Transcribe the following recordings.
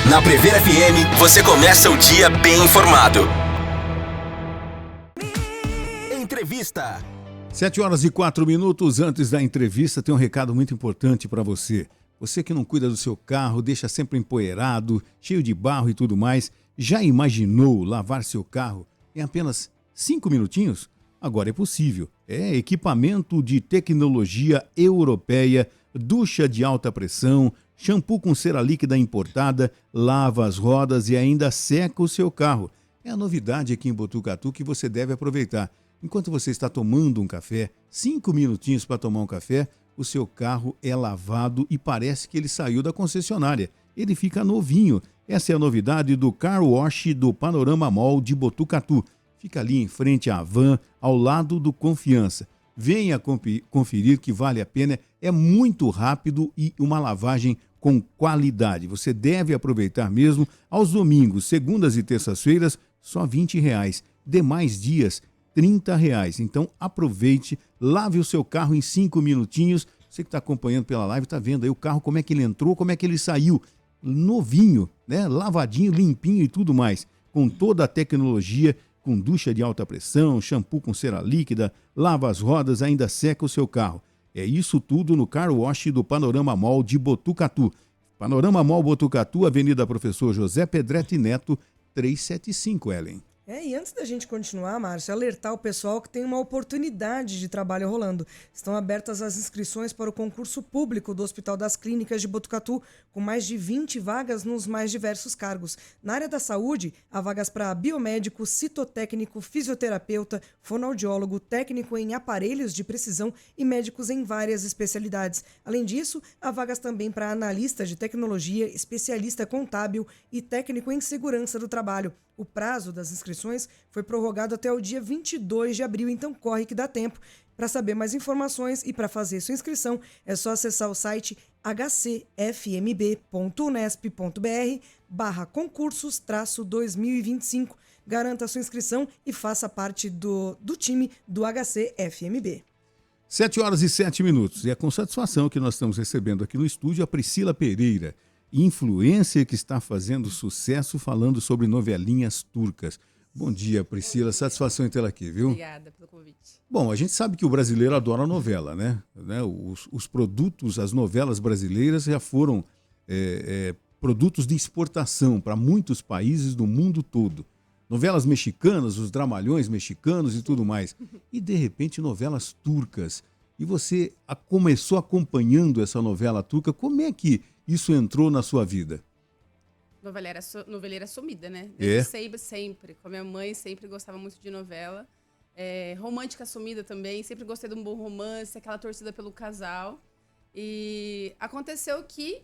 Na Prever FM, você começa o dia bem informado. Entrevista. 7h04. Antes da entrevista, tem um recado muito importante para você. Você que não cuida do seu carro, deixa sempre empoeirado, cheio de barro e tudo mais. Já imaginou lavar seu carro em apenas 5 minutinhos? Agora é possível. É equipamento de tecnologia europeia, ducha de alta pressão, shampoo com cera líquida importada, lava as rodas e ainda seca o seu carro. É a novidade aqui em Botucatu que você deve aproveitar. Enquanto você está tomando um café, 5 minutinhos para tomar um café, o seu carro é lavado e parece que ele saiu da concessionária. Ele fica novinho. Essa é a novidade do Car Wash do Panorama Mall de Botucatu. Fica ali em frente à Van, ao lado do Confiança. Venha conferir que vale a pena. É muito rápido e uma lavagem com qualidade. Você deve aproveitar mesmo aos domingos, segundas e terças-feiras, só R$20. Demais dias, R$30. Então aproveite, lave o seu carro em 5 minutinhos. Você que está acompanhando pela live está vendo aí o carro, como é que ele entrou, como é que ele saiu. Novinho, né? Lavadinho, limpinho e tudo mais. Com toda a tecnologia, com ducha de alta pressão, shampoo com cera líquida, lava as rodas, ainda seca o seu carro. É isso tudo no Car Wash do Panorama Mall de Botucatu. Panorama Mall Botucatu, Avenida Professor José Pedretti Neto, 375, Ellen. E antes da gente continuar, Márcio, alertar o pessoal que tem uma oportunidade de trabalho rolando. Estão abertas as inscrições para o concurso público do Hospital das Clínicas de Botucatu, com mais de 20 vagas nos mais diversos cargos. Na área da saúde, há vagas para biomédico, citotécnico, fisioterapeuta, fonoaudiólogo, técnico em aparelhos de precisão e médicos em várias especialidades. Além disso, há vagas também para analista de tecnologia, especialista contábil e técnico em segurança do trabalho. O prazo das inscrições foi prorrogado até o dia 22 de abril, então corre que dá tempo. Para saber mais informações e para fazer sua inscrição, é só acessar o site hcfmb.unesp.br/concursos-2025. Garanta sua inscrição e faça parte do time do HCFMB. 7h07. E é com satisfação que nós estamos recebendo aqui no estúdio a Priscila Pereira, influencer que está fazendo sucesso falando sobre novelinhas turcas. Bom dia, Priscila. Satisfação em tê-la aqui, viu? Obrigada pelo convite. Bom, a gente sabe que o brasileiro adora novela, né? Os produtos, as novelas brasileiras já foram produtos de exportação para muitos países do mundo todo. Novelas mexicanas, os dramalhões mexicanos e tudo mais. E, de repente, novelas turcas. E você começou acompanhando essa novela turca. Como é que isso entrou na sua vida? Noveleira sumida, né? Sempre. Com a minha mãe, sempre gostava muito de novela. Romântica sumida também. Sempre gostei de um bom romance, aquela torcida pelo casal. E aconteceu que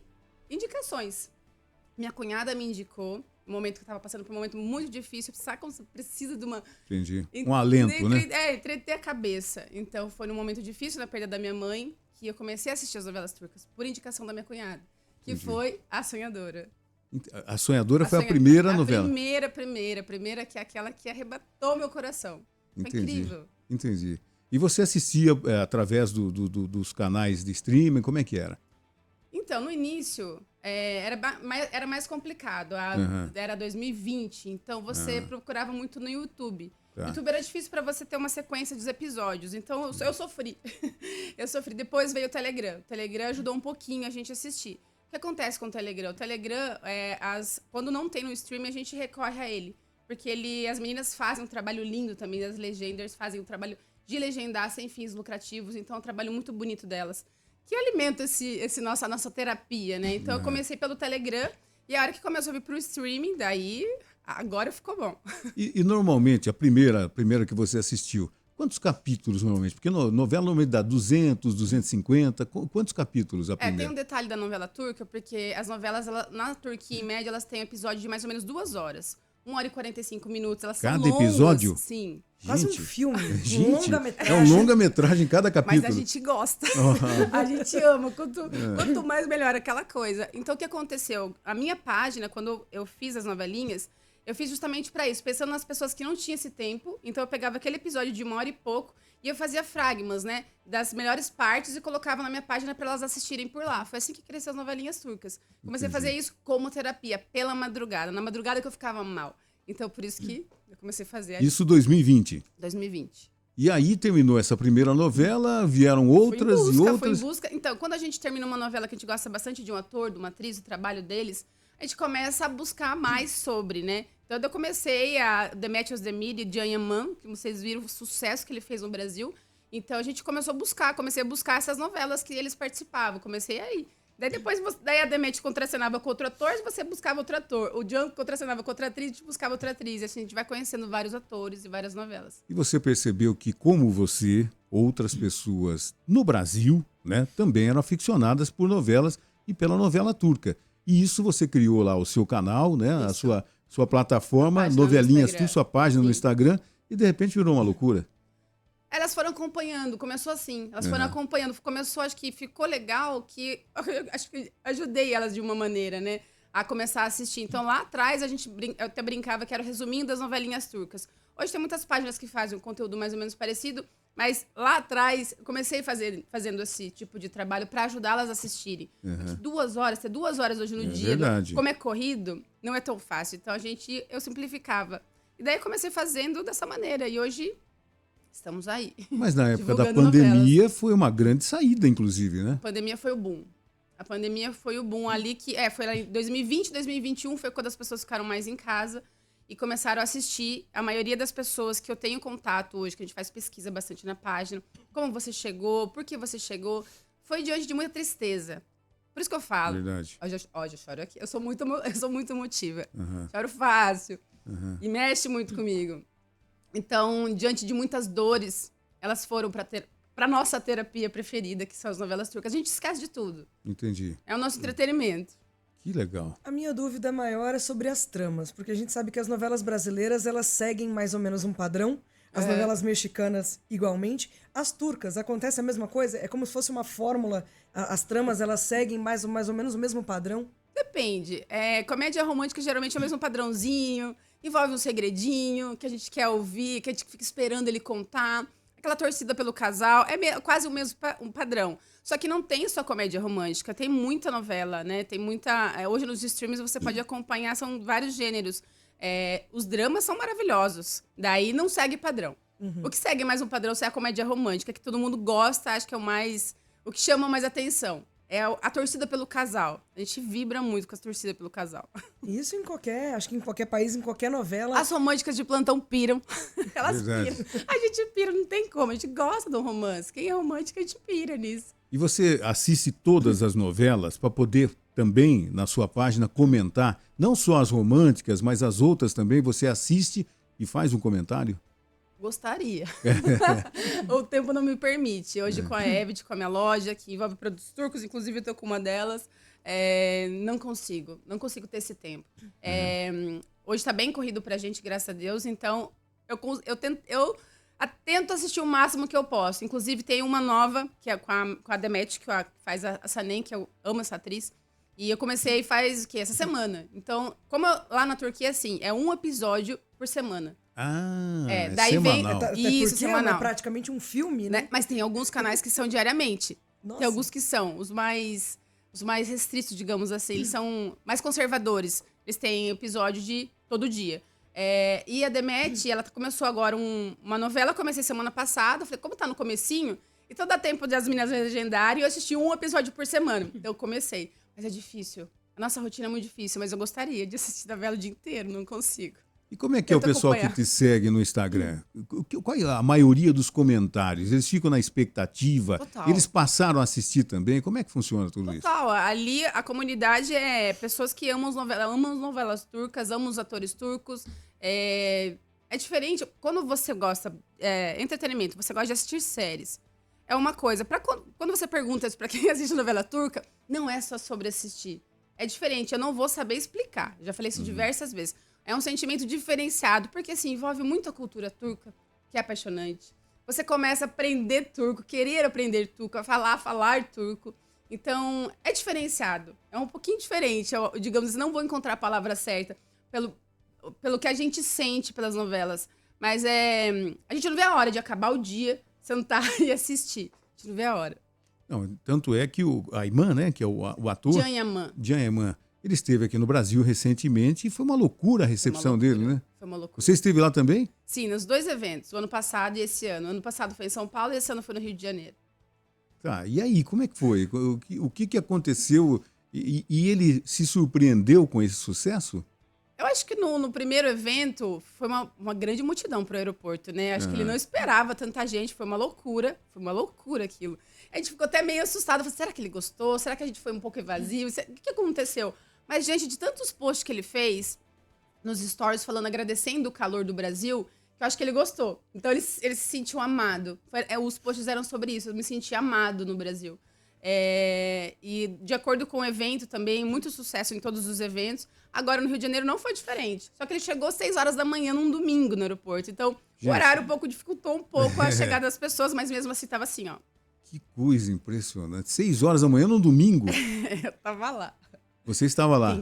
indicações. Minha cunhada me indicou, no momento que eu estava passando por um momento muito difícil. Sabe quando você precisa de uma... Entendi. Um alento, né? Entreter a cabeça. Então, foi num momento difícil, na perda da minha mãe, que eu comecei a assistir as novelas turcas, por indicação da minha cunhada. Que foi A Sonhadora. A Sonhadora foi a primeira novela? A primeira, que é aquela que arrebatou meu coração. Foi incrível. Entendi. E você assistia através dos canais de streaming, como é que era? Então, no início, era mais complicado. Era 2020, então você procurava muito no YouTube. Tá. YouTube era difícil para você ter uma sequência dos episódios, então eu sofri. Depois veio o Telegram. O Telegram ajudou um pouquinho a gente a assistir. O que acontece com o Telegram? O Telegram, quando não tem no streaming, a gente recorre a ele. Porque as meninas fazem um trabalho lindo também, as legenders fazem um trabalho de legendar sem fins lucrativos, então é um trabalho muito bonito delas. Que alimenta a nossa terapia, né? Então eu comecei pelo Telegram, e a hora que começou a vir pro streaming, daí agora ficou bom. E normalmente, a primeira que você assistiu, quantos capítulos normalmente? Porque novela normalmente dá 200, 250, quantos capítulos a primeira? Tem um detalhe da novela turca, porque as novelas, na Turquia, em média, elas têm episódio de mais ou menos 2 horas. 1h45, elas são longas. Cada episódio? Sim. Quase um filme, é um longa-metragem cada capítulo. Mas a gente gosta, a gente ama, quanto mais melhor aquela coisa. Então o que aconteceu? A minha página, quando eu fiz as novelinhas, eu fiz justamente para isso, pensando nas pessoas que não tinham esse tempo. Então eu pegava aquele episódio de 1 hora e pouco e eu fazia fragmas, né, das melhores partes e colocava na minha página para elas assistirem por lá. Foi assim que cresceu as novelinhas turcas. Comecei a fazer isso como terapia, pela madrugada. Na madrugada que eu ficava mal. Então por isso que eu comecei a fazer. Isso 2020? 2020. E aí terminou essa primeira novela, vieram outras e outras. Foi em busca. Então, quando a gente termina uma novela que a gente gosta bastante de um ator, de uma atriz, do trabalho deles, a gente começa a buscar mais sobre, né? Então, eu comecei a The Match of the Media, de Anyaman, que vocês viram o sucesso que ele fez no Brasil. Então, a gente comecei a buscar essas novelas que eles participavam. Comecei aí. Daí depois, daí a Demet contracenava com outro ator, você buscava outro ator. O John contracenava com outra atriz, a gente buscava outra atriz. E assim, a gente vai conhecendo vários atores e várias novelas. E você percebeu que, como você, outras pessoas no Brasil, né, também eram aficionadas por novelas e pela novela turca. E isso você criou lá o seu canal, né, a sua plataforma, Novelinhas Tu, sua página no Instagram, e de repente virou uma loucura. Elas foram acompanhando, começou assim. Elas foram acompanhando. Começou, acho que ficou legal, que acho que ajudei elas de uma maneira, né? A começar a assistir. Então, lá atrás, eu até brincava que era o resuminho das novelinhas turcas. Hoje tem muitas páginas que fazem um conteúdo mais ou menos parecido, mas lá atrás, eu comecei fazendo esse tipo de trabalho para ajudá-las a assistirem. Porque 2 horas, ter 2 horas hoje no dia, como é corrido, não é tão fácil. Então, eu simplificava. E daí, eu comecei fazendo dessa maneira. E hoje... estamos aí. Mas na época da pandemia novelas. Foi uma grande saída, inclusive, né? A pandemia foi o boom. A pandemia foi o boom ali que... foi lá em 2020, 2021 foi quando as pessoas ficaram mais em casa e começaram a assistir. A maioria das pessoas que eu tenho contato hoje, que a gente faz pesquisa bastante na página, como você chegou, por que você chegou, foi diante de muita tristeza. Por isso que eu falo. Verdade. Ó, já choro aqui. Eu sou muito emotiva. Choro fácil. E mexe muito comigo. Então, diante de muitas dores, elas foram para nossa terapia preferida, que são as novelas turcas. A gente esquece de tudo. Entendi. É o nosso entretenimento. Que legal. A minha dúvida maior é sobre as tramas, porque a gente sabe que as novelas brasileiras, elas seguem mais ou menos um padrão. As novelas mexicanas, igualmente. As turcas, acontece a mesma coisa? É como se fosse uma fórmula. As tramas, elas seguem mais ou menos o mesmo padrão? Depende. Comédia romântica, geralmente, é o mesmo padrãozinho. Envolve um segredinho que a gente quer ouvir, que a gente fica esperando ele contar. Aquela torcida pelo casal. É quase o mesmo padrão. Só que não tem só comédia romântica. Tem muita novela, né? Tem muita... hoje nos streams você pode acompanhar, são vários gêneros. Os dramas são maravilhosos. Daí não segue padrão. O que segue mais um padrão é a comédia romântica, que todo mundo gosta, acho que é o que chama mais atenção. É a torcida pelo casal. A gente vibra muito com a torcida pelo casal. Isso acho que em qualquer país, em qualquer novela. As românticas de plantão piram. Elas Verdade. piram. A gente pira, não tem como. A gente gosta de um romance. Quem é romântico, a gente pira nisso. E você assiste todas as novelas para poder também, na sua página, comentar, não só as românticas, mas as outras também. Você assiste e faz um comentário? Gostaria. O tempo não me permite. Hoje com a Evit, com a minha loja, que envolve produtos turcos, inclusive eu tô com uma delas, não consigo ter esse tempo. Hoje tá bem corrido pra gente, graças a Deus, então eu tento assistir o máximo que eu posso. Inclusive tem uma nova, que é com a Demet, que faz a Sanem, que eu amo essa atriz, e eu comecei faz o quê? Essa semana. Então, lá na Turquia, assim, é um episódio por semana. Daí semanal. Isso, semanal. É praticamente um filme, né? Mas tem alguns canais que são diariamente. Nossa. Tem alguns que são os mais restritos, digamos assim. Eles são mais conservadores. Eles têm episódio de todo dia. E a Demet, ela começou agora uma novela. Comecei semana passada. Falei, como tá no comecinho, então dá tempo de as meninas legendarem. Eu assisti um episódio por semana. Então eu comecei. Mas é difícil. A nossa rotina é muito difícil, mas eu gostaria de assistir novela o dia inteiro. Não consigo. E como é que é o pessoal que te segue no Instagram? Qual é a maioria dos comentários? Eles ficam na expectativa? Total. Eles passaram a assistir também? Como é que funciona tudo isso? Total. Ali a comunidade é pessoas que amam as novelas turcas, amam os atores turcos. É diferente. Quando você gosta entretenimento, você gosta de assistir séries. É uma coisa. Quando você pergunta isso pra quem assiste novela turca, não é só sobre assistir. É diferente. Eu não vou saber explicar. Já falei isso diversas vezes. É um sentimento diferenciado, porque assim, envolve muito a cultura turca, que é apaixonante. Você começa a aprender turco, querer aprender turco, a falar turco. Então, é diferenciado. É um pouquinho diferente. Digamos, não vou encontrar a palavra certa. pelo que a gente sente pelas novelas. Mas a gente não vê a hora de acabar o dia, sentar e assistir. A gente não vê a hora. Não, tanto é que a Ayman, né, que é o ator... Can Yaman. Ele esteve aqui no Brasil recentemente e foi uma loucura a recepção dele, né? Foi uma loucura. Você esteve lá também? Sim, nos 2 eventos, o ano passado e esse ano. O ano passado foi em São Paulo e esse ano foi no Rio de Janeiro. Tá, e aí, como é que foi? O que aconteceu? E ele se surpreendeu com esse sucesso? Eu acho que no primeiro evento foi uma grande multidão pro aeroporto, né? Acho que ele não esperava tanta gente, foi uma loucura aquilo. A gente ficou até meio assustado, falou, será que ele gostou? Será que a gente foi um pouco evasivo? O que aconteceu? Mas, gente, de tantos posts que ele fez nos stories falando, agradecendo o calor do Brasil, que eu acho que ele gostou. Então, ele se sentiu amado. Os posts eram sobre isso, eu me senti amado no Brasil. E de acordo com o evento também, muito sucesso em todos os eventos. Agora, no Rio de Janeiro, não foi diferente. Só que ele chegou às 6 horas da manhã num domingo no aeroporto. Então, gente, o horário um pouco dificultou um pouco a chegada das pessoas, mas mesmo assim tava assim, ó. Que coisa impressionante. 6 horas da manhã num domingo? Eu tava lá. Você estava lá?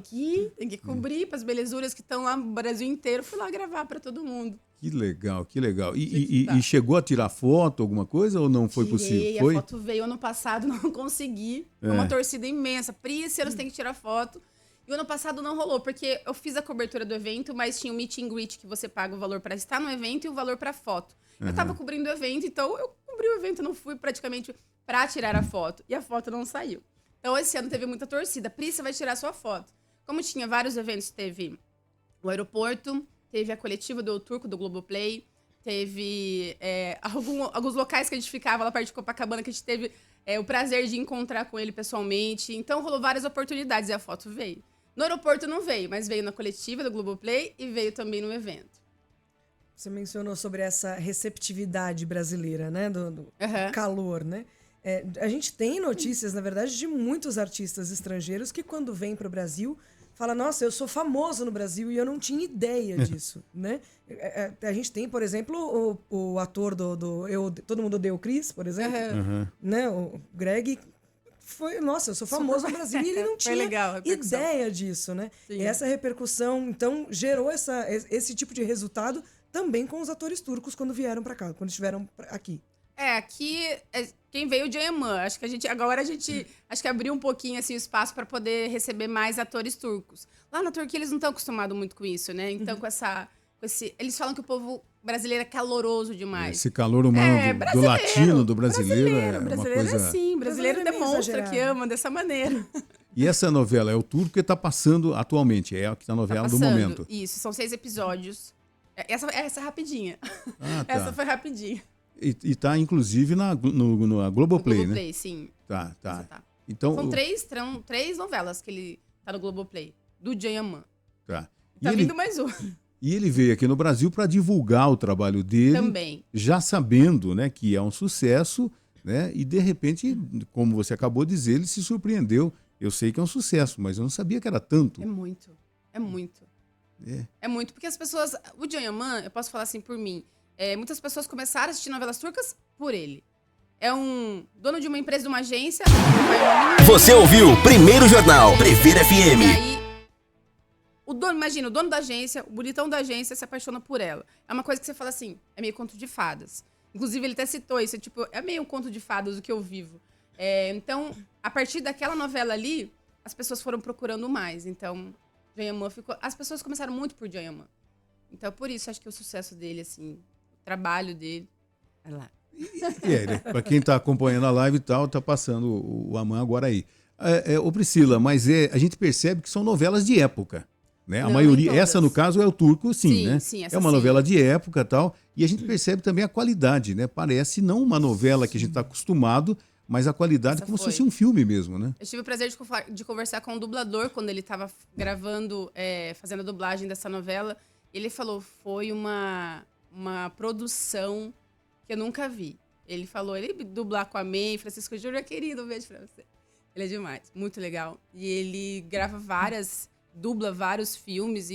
Tem que cobrir para as belezuras que estão lá no Brasil inteiro. Fui lá gravar para todo mundo. Que legal, que legal. E chegou a tirar foto, alguma coisa, ou não foi possível? Foi? A foto veio ano passado, não consegui. Foi uma torcida imensa. Pri, esse ano você tem que tirar foto. E o ano passado não rolou, porque eu fiz a cobertura do evento, mas tinha o meet and greet que você paga o valor para estar no evento e o valor para foto. Eu tava cobrindo o evento, então eu cobri o evento, não fui praticamente para tirar a foto. E a foto não saiu. Então, esse ano teve muita torcida. Pri, você vai tirar sua foto. Como tinha vários eventos, teve o aeroporto, teve a coletiva do Turco, do Globoplay, teve alguns locais que a gente ficava lá perto de Copacabana, que a gente teve o prazer de encontrar com ele pessoalmente. Então, rolou várias oportunidades e a foto veio. No aeroporto não veio, mas veio na coletiva do Globoplay e veio também no evento. Você mencionou sobre essa receptividade brasileira, né? Do calor, né? A gente tem notícias, na verdade, de muitos artistas estrangeiros que quando vêm para o Brasil falam, nossa, eu sou famoso no Brasil e eu não tinha ideia disso, né? A gente tem, por exemplo, o ator Todo Mundo Odeia o Chris, por exemplo, né? O Greg foi, nossa, eu sou famoso no Brasil e ele não tinha ideia disso, né? Sim. E essa repercussão, então, gerou esse tipo de resultado também com os atores turcos quando vieram para cá, quando estiveram aqui. Aqui, quem veio o Can Yaman. Acho que agora a gente abriu um pouquinho assim, o espaço para poder receber mais atores turcos. Lá na Turquia eles não estão acostumados muito com isso, né? Então, eles falam que o povo brasileiro é caloroso demais. Esse calor humano do latino, do brasileiro. Brasileiro é assim, brasileiro demonstra que ama dessa maneira. E essa novela é o turco que está passando atualmente, é a que tá novela do momento. Isso, são 6 episódios. Essa é rapidinha. Ah, tá. Essa foi rapidinha. E tá, inclusive, na Globoplay, né? Globoplay, sim. Tá. Então, são 3 novelas que ele tá no Globoplay, do Can Yaman. Tá. Vindo mais um. E ele veio aqui no Brasil para divulgar o trabalho dele. Também. Já sabendo, né, que é um sucesso, né? E, de repente, como você acabou de dizer, ele se surpreendeu. Eu sei que é um sucesso, mas eu não sabia que era tanto. É muito. É muito, porque as pessoas... O Can Yaman, eu posso falar assim por mim, muitas pessoas começaram a assistir novelas turcas por ele. É um dono de uma empresa, de uma agência. Você ouviu o Primeiro Jornal, Previr FM. E aí, o dono da agência, o bonitão da agência se apaixona por ela. É uma coisa que você fala assim, é meio conto de fadas. Inclusive, ele até citou isso, é meio um conto de fadas do que eu vivo. Então, a partir daquela novela ali, as pessoas foram procurando mais. Então, Can Yaman as pessoas começaram muito por Can Yaman. Então, por isso, acho que o sucesso dele, assim, o trabalho dele, olha lá. Para quem está acompanhando a live e tal, tá passando o Yaman agora aí. Ô Priscila, mas a gente percebe que são novelas de época, né? A maioria, essa no caso é o turco, sim, né? Sim, é uma novela de época e tal, e a gente percebe também a qualidade, né? Parece não uma novela que a gente está acostumado, mas a qualidade como se fosse um filme mesmo, né? Eu tive o prazer de conversar com o dublador quando ele estava gravando, fazendo a dublagem dessa novela. Ele falou, foi uma produção que eu nunca vi. Ele falou, ele dublar com a May, Francisco Júnior, querido, um beijo pra você. Ele é demais, muito legal. E ele grava dubla vários filmes,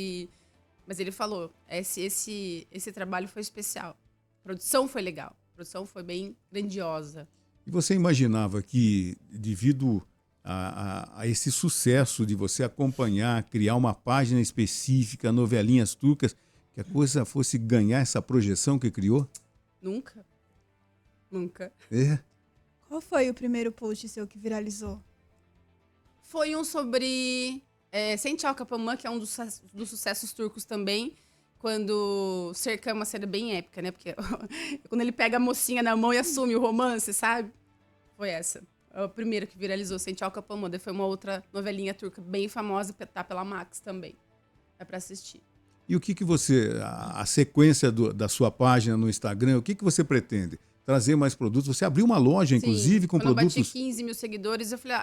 mas ele falou, esse trabalho foi especial. A produção foi legal, a produção foi bem grandiosa. E você imaginava que, devido a esse sucesso de você acompanhar, criar uma página específica, novelinhas turcas, que a coisa fosse ganhar essa projeção que criou? Nunca. Nunca. É. Qual foi o primeiro post seu que viralizou? Foi um sobre Sente Alcapamã, que é um dos sucessos turcos também, quando cerca é uma cena bem épica, né? Porque quando ele pega a mocinha na mão e assume o romance, sabe? Foi essa. É o primeiro que viralizou, Sente Alcapamã. Daí foi uma outra novelinha turca bem famosa, que tá pela Max também. É pra assistir. E o que você, a sequência da sua página no Instagram, o que você pretende? Trazer mais produtos? Você abriu uma loja, inclusive, com produtos... Quando eu bati 15 mil seguidores, eu falei,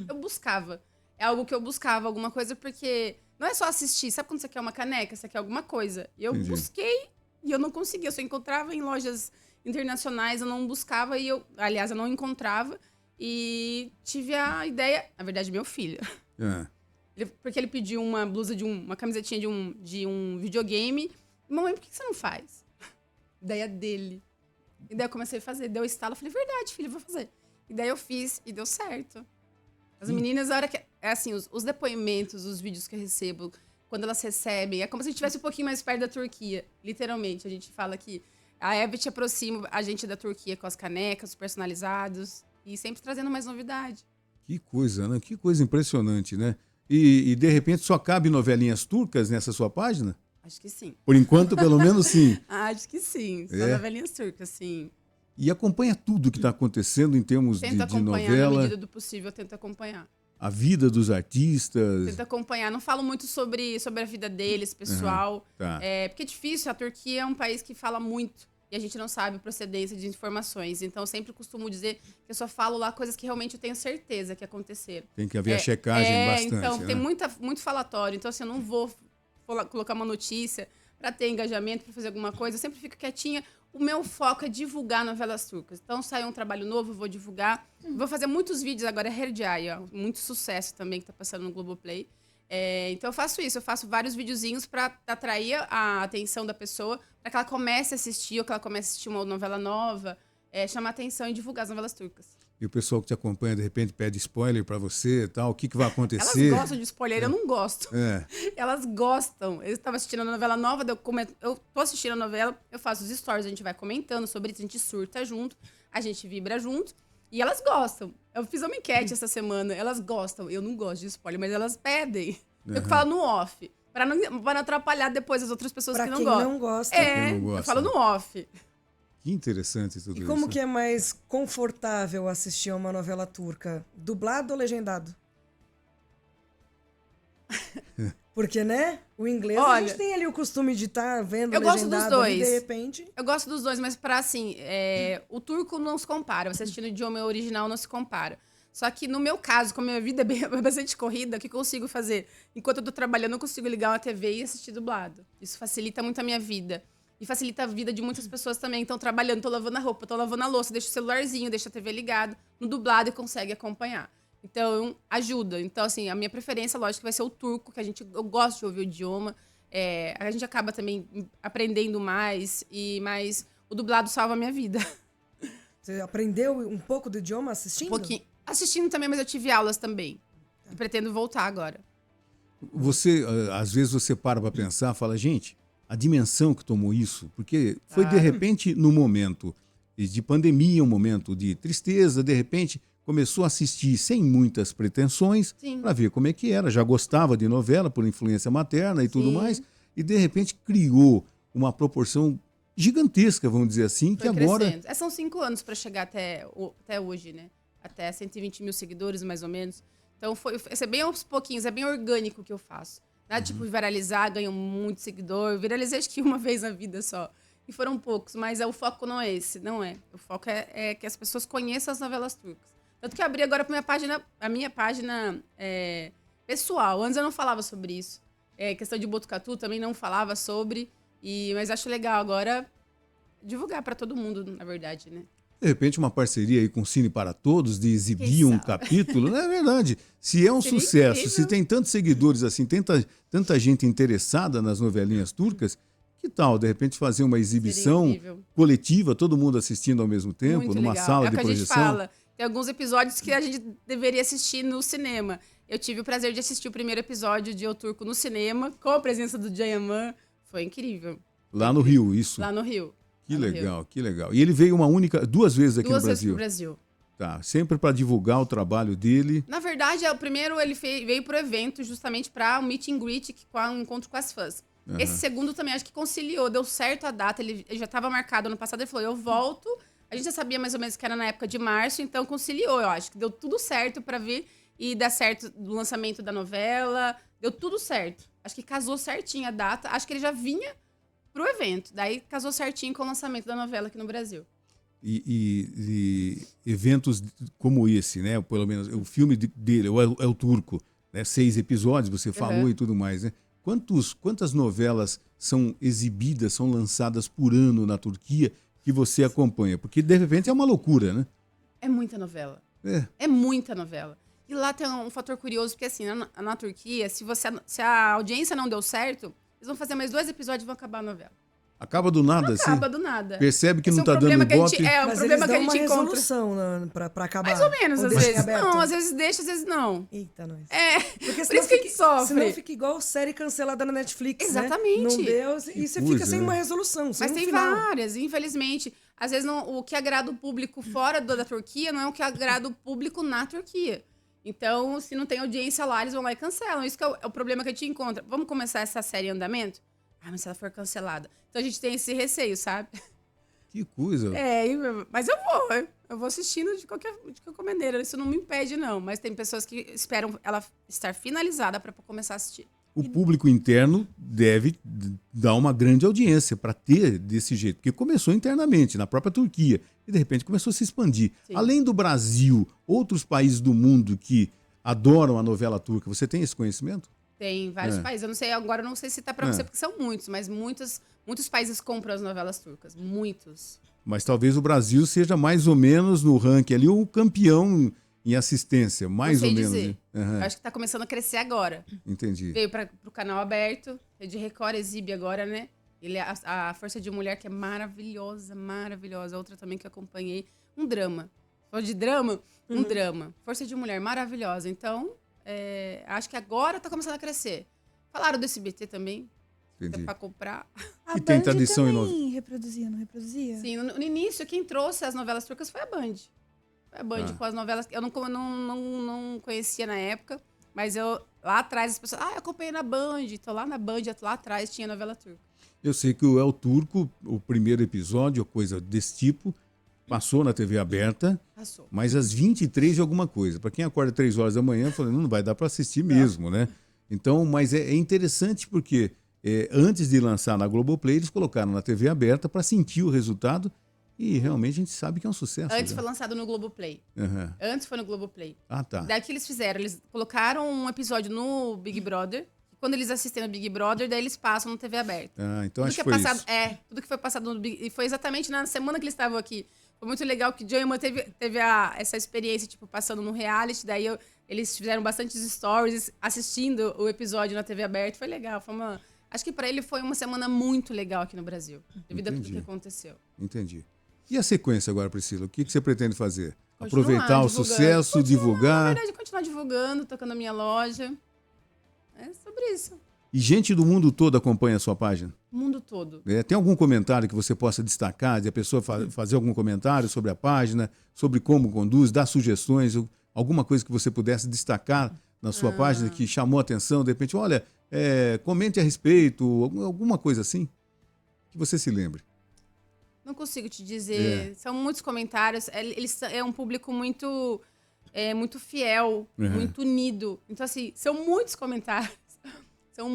eu buscava. É algo que eu buscava, alguma coisa, porque não é só assistir. Sabe quando você quer uma caneca, você quer alguma coisa? E eu busquei e eu não conseguia. Eu só encontrava em lojas internacionais, eu não buscava e aliás, eu não encontrava. E tive a ideia, na verdade, meu filho. Porque ele pediu uma blusa uma camisetinha de um videogame. Mamãe, por que você não faz? Ideia dele. E daí eu comecei a fazer, deu estalo, eu falei, verdade, filho, eu vou fazer. E daí eu fiz e deu certo. As meninas, a hora que... É assim, os depoimentos, os vídeos que eu recebo, quando elas recebem, é como se a gente estivesse um pouquinho mais perto da Turquia. Literalmente, a gente fala que a Evet aproxima a gente da Turquia com as canecas, os personalizados, e sempre trazendo mais novidade. Que coisa, né? Que coisa impressionante, né? E de repente só cabe novelinhas turcas nessa sua página? Acho que sim. Por enquanto, pelo menos sim. Acho que sim. Só novelinhas turcas, sim. E acompanha tudo que está acontecendo em termos de novela. Na medida do possível, tento acompanhar. A vida dos artistas. Tento acompanhar. Não falo muito sobre a vida deles, pessoal. Tá. Porque é difícil. A Turquia é um país que fala muito. E a gente não sabe a procedência de informações. Então, eu sempre costumo dizer que eu só falo lá coisas que realmente eu tenho certeza que aconteceram. Tem que haver a checagem bastante. Então, né? tem muito falatório. Então, assim, eu não vou colocar uma notícia para ter engajamento, para fazer alguma coisa. Eu sempre fico quietinha. O meu foco é divulgar novelas turcas. Então, sai um trabalho novo, eu vou divulgar. Vou fazer muitos vídeos agora, é Hercai, muito sucesso também, que tá passando no Globoplay. Então, eu faço isso. Eu faço vários videozinhos para atrair a atenção da pessoa, para que ela comece a assistir, ou que ela comece a assistir uma novela nova, chamar atenção e divulgar as novelas turcas. E o pessoal que te acompanha, de repente, pede spoiler para você e tal. O que vai acontecer? Elas gostam de spoiler, eu não gosto. Elas gostam. Eu estava assistindo a novela nova, eu tô assistindo a novela, eu faço os stories, a gente vai comentando sobre isso, a gente surta junto, a gente vibra junto. E elas gostam. Eu fiz uma enquete essa semana, elas gostam. Eu não gosto de spoiler, mas elas pedem. Eu falo no off, para não atrapalhar depois as outras pessoas que não gostam. Não gosta. Eu falo no off. Que interessante tudo isso. E como que é mais confortável assistir a uma novela turca? Dublado ou legendado? Porque, né? O inglês, a gente tem ali o costume de estar vendo eu legendado. Gosto dos dois. Ali, de repente... Eu gosto dos dois, mas para assim, o turco não se compara. Você assistindo o idioma original não se compara. Só que no meu caso, como a minha vida é bastante corrida, o que eu consigo fazer? Enquanto eu tô trabalhando, eu consigo ligar uma TV e assistir dublado. Isso facilita muito a minha vida. E facilita a vida de muitas pessoas também. Então, trabalhando, tô lavando a roupa, tô lavando a louça, deixa o celularzinho, deixa a TV ligado, no dublado e consegue acompanhar. Então, ajuda. Então, assim, a minha preferência, lógico, vai ser o turco, que eu gosto de ouvir o idioma. A gente acaba também aprendendo mais, mas o dublado salva a minha vida. Você aprendeu um pouco do idioma assistindo? Um pouquinho. Assistindo também, mas eu tive aulas também. E pretendo voltar agora. Você, às vezes, você para pensar, fala, gente, a dimensão que tomou isso, porque foi de repente no momento de pandemia, um momento de tristeza, de repente começou a assistir sem muitas pretensões para ver como é que era, já gostava de novela por influência materna e tudo mais, e de repente criou uma proporção gigantesca, vamos dizer assim, foi que agora... Crescendo. São 5 anos para chegar até hoje, né? Até 120 mil seguidores, mais ou menos. Então, é bem aos pouquinhos, é bem orgânico o que eu faço. Nada tipo viralizar, ganho muito seguidor. Eu viralizei acho que uma vez na vida só. E foram poucos, mas o foco não é esse, não é. O foco é que as pessoas conheçam as novelas turcas. Tanto que eu abri agora a minha página pessoal. Antes eu não falava sobre isso. Questão de Botucatu também não falava sobre. Mas acho legal agora divulgar para todo mundo, na verdade, né? De repente, uma parceria aí com o Cine para Todos, de exibir um capítulo, não é verdade? Se é um sucesso, se tem tantos seguidores assim, tanta gente interessada nas novelinhas turcas, que tal, de repente, fazer uma exibição coletiva, todo mundo assistindo ao mesmo tempo, muito numa legal. sala é de o que projeção? A gente fala, Tem alguns episódios que a gente deveria assistir no cinema. Eu tive o prazer de assistir o primeiro episódio de El Turco no cinema, com a presença do Jayaman. Foi incrível. Lá no Rio, isso? Lá no Rio. Que legal, que legal. E ele veio duas vezes aqui no Brasil? Duas vezes pro Brasil. Tá, sempre para divulgar o trabalho dele. Na verdade, o primeiro ele veio pro evento justamente para um meet and greet, um encontro com as fãs. Esse segundo também acho que conciliou, deu certo a data, ele já estava marcado ano passado, ele falou, eu volto. A gente já sabia mais ou menos que era na época de março, então conciliou, eu acho que deu tudo certo para vir e dar certo do lançamento da novela, deu tudo certo. Acho que casou certinho a data, acho que ele já vinha pro evento, daí casou certinho com o lançamento da novela aqui no Brasil. E eventos como esse, né? Pelo menos o filme dele, é o Turco, né? 6 episódios, você falou e tudo mais, né? Quantas novelas são exibidas, são lançadas por ano na Turquia que você acompanha? Porque de repente é uma loucura, né? É muita novela. É muita novela. E lá tem um fator curioso, porque assim, na Turquia, se a audiência não deu certo, eles vão fazer mais 2 episódios e vão acabar a novela. Acaba do nada, assim? Acaba do nada. Percebe que Esse não tá dando ibope? Mas problema que a gente uma encontra. resolução pra acabar. Mais ou menos, Ou às deixa vezes. aberto? Não, às vezes deixa, às vezes não. Eita, nós. Porque Porque por isso que a gente sofre. Senão fica igual série cancelada na Netflix, Exatamente. Né? Não deu, e você fica sem uma resolução, sem Mas um tem final. várias, infelizmente. Às vezes o que agrada o público fora da Turquia não é o que agrada o público na Turquia. Então, se não tem audiência lá, eles vão lá e cancelam. Isso que é o problema que a gente encontra. Vamos começar essa série em andamento? Mas se ela for cancelada. Então a gente tem esse receio, sabe? Que coisa. Mas eu vou assistindo de qualquer maneira. Isso não me impede, não. Mas tem pessoas que esperam ela estar finalizada para começar a assistir. O público interno deve dar uma grande audiência para ter desse jeito, porque começou internamente, na própria Turquia, e de repente começou a se expandir. Sim. Além do Brasil, outros países do mundo que adoram a novela turca, você tem esse conhecimento? Tem vários países. Eu não sei, agora eu não sei citar pra você, porque são muitos, mas muitos países compram as novelas turcas. Muitos. Mas talvez o Brasil seja mais ou menos no ranking ali o campeão em assistência, mais ou menos. Dizer. Eu acho que tá começando a crescer agora. Entendi. Veio pro canal aberto, de Record exibe agora, né? Ele é a Força de Mulher, que é maravilhosa, maravilhosa. Outra também que eu acompanhei. Um drama. Falou de drama? Um drama. Força de Mulher, maravilhosa. Então, acho que agora tá começando a crescer. Falaram do SBT também. Entendi. Pra comprar. A E tem Band tradição em também reproduzia, não reproduzia? Sim, no início, quem trouxe as novelas turcas foi a Band. Foi a Band com as novelas. Eu não conhecia na época, mas lá atrás as pessoas. Eu acompanhei na Band. Tô lá na Band, lá atrás tinha novela turca. Eu sei que o El Turco, o primeiro episódio, coisa desse tipo, passou na TV aberta, Passou. mas às 23 e alguma coisa. Para quem acorda 3 horas da manhã, eu falei, não vai dar para assistir mesmo, né? Então, mas é interessante porque antes de lançar na Globoplay, eles colocaram na TV aberta para sentir o resultado e realmente a gente sabe que é um sucesso. Antes foi lançado no Globoplay. Antes foi no Globoplay. Ah, tá. Daí que eles fizeram? Eles colocaram um episódio no Big Brother. Quando eles assistem no Big Brother, daí eles passam na TV aberta. Então tudo acho que foi foi isso. Tudo que foi passado no Big... E foi exatamente na semana que eles estavam aqui. Foi muito legal que o Joeyman teve essa experiência, tipo, passando no reality. Daí eles fizeram bastantes stories assistindo o episódio na TV aberta. Foi legal. Acho que pra ele foi uma semana muito legal aqui no Brasil. Devido a tudo que aconteceu. Entendi. E a sequência agora, Priscila? O que você pretende fazer? Continuar Aproveitar o sucesso, divulgar? Na verdade, continuar divulgando, tocando a minha loja. É sobre isso. E gente do mundo todo acompanha a sua página? O mundo todo. Tem algum comentário que você possa destacar, de a pessoa fazer algum comentário sobre a página, sobre como conduz, dar sugestões, alguma coisa que você pudesse destacar na sua página que chamou a atenção, de repente, olha, comente a respeito, alguma coisa assim, que você se lembre. Não consigo te dizer. São muitos comentários. É um público muito fiel, muito unido. Então, assim, são muitos comentários. São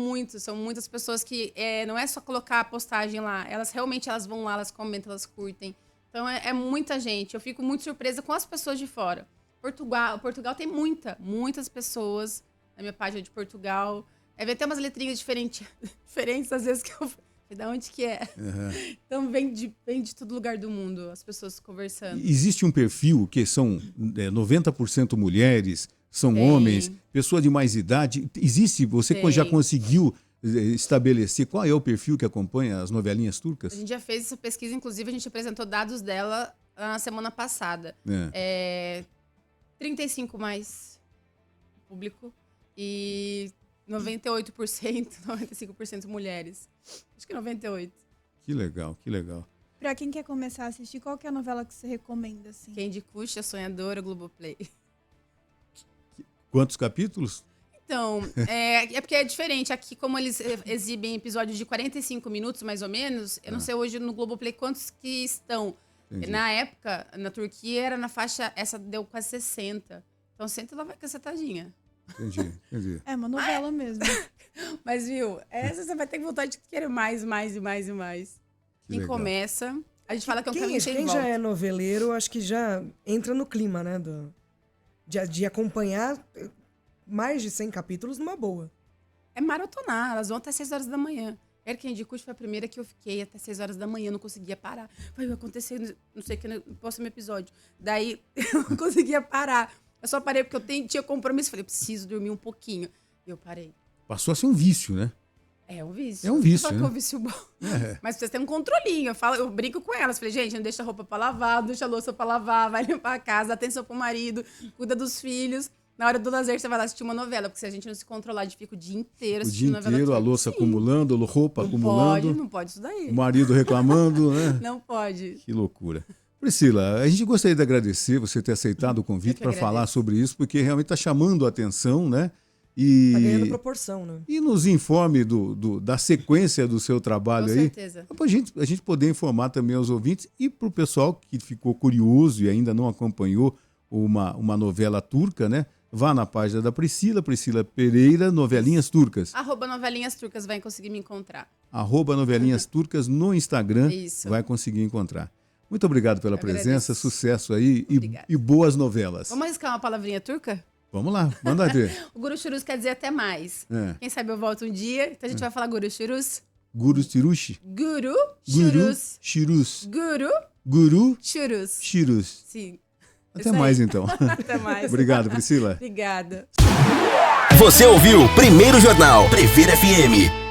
muitas pessoas que não é só colocar a postagem lá. Elas realmente vão lá, elas comentam, elas curtem. Então, é muita gente. Eu fico muito surpresa com as pessoas de fora. Portugal tem muitas pessoas na minha página de Portugal. Vem até umas letrinhas diferentes às vezes, que eu... Da onde que é? Então, vem de todo lugar do mundo, as pessoas conversando. Existe um perfil que são 90% mulheres, são homens, pessoa de mais idade. Existe, você já conseguiu estabelecer qual é o perfil que acompanha as novelinhas turcas? A gente já fez essa pesquisa, inclusive a gente apresentou dados dela na semana passada. 35 mais público e 98%, 95% mulheres. Acho que 98%. Que legal, que legal. Pra quem quer começar a assistir, qual que é a novela que você recomenda, assim? Candy Crush, A Sonhadora, Globoplay. Quantos capítulos? Então, é porque é diferente. Aqui, como eles exibem episódios de 45 minutos, mais ou menos, eu não sei hoje no Globoplay quantos que estão. Entendi. Na época, na Turquia, era na faixa... Essa deu quase 60. Então, senta ela vai cacetadinha. Entendi. É uma novela mesmo. Mas, viu, essa você vai ter vontade de querer mais. Quem legal. começa... A gente fala que é um caminho sem Quem volta. já é noveleiro, acho que já entra no clima, né? De acompanhar mais de 100 capítulos numa boa. É maratonar, elas vão até 6 horas da manhã. Era Candy Crush foi a primeira que eu fiquei até 6 horas da manhã, não conseguia parar. Vai acontecer, não sei o que, no próximo episódio. Daí, eu não conseguia parar. Eu só parei porque eu tinha compromisso. Falei, preciso dormir um pouquinho. E eu parei. Passou a ser um vício, né? É um vício. É um vício, Só que né? é um vício bom. Mas vocês têm um controlinho. Eu brinco com elas. Falei, gente, não deixa a roupa pra lavar, não deixa a louça pra lavar, vai limpar a casa, dá atenção pro marido, cuida dos filhos. Na hora do lazer, você vai lá assistir uma novela, porque se a gente não se controlar, a gente fica o dia inteiro O assistindo dia novela. inteiro, a louça acumulando, roupa acumulando. Não pode isso daí. O marido reclamando, né? Não pode. Que loucura. Priscila, a gente gostaria de agradecer você ter aceitado o convite para falar sobre isso, porque realmente está chamando a atenção, né? E, tá ganhando proporção, né? E nos informe da sequência do seu trabalho. Com aí. certeza. Para a gente poder informar também aos ouvintes e para o pessoal que ficou curioso e ainda não acompanhou uma novela turca, né? Vá na página da Priscila Pereira, Novelinhas Turcas. @Novelinhas Turcas vai conseguir me encontrar. @Novelinhas Turcas no Instagram. Isso. Vai conseguir encontrar. Muito obrigado pela presença, agradeço. Sucesso aí Obrigada. e boas novelas. Vamos arriscar uma palavrinha turca? Vamos lá, manda ver. O Guru Churus quer dizer até mais. É. Quem sabe eu volto um dia, então a gente vai falar Guru Churus. Guru Tirushi? Guru Churus. Chirus. Guru Guru Churus. Chirus. Sim. Até Isso aí. mais então. Até mais. Obrigado, Priscila. Obrigada. Você ouviu Primeiro Jornal Previr FM.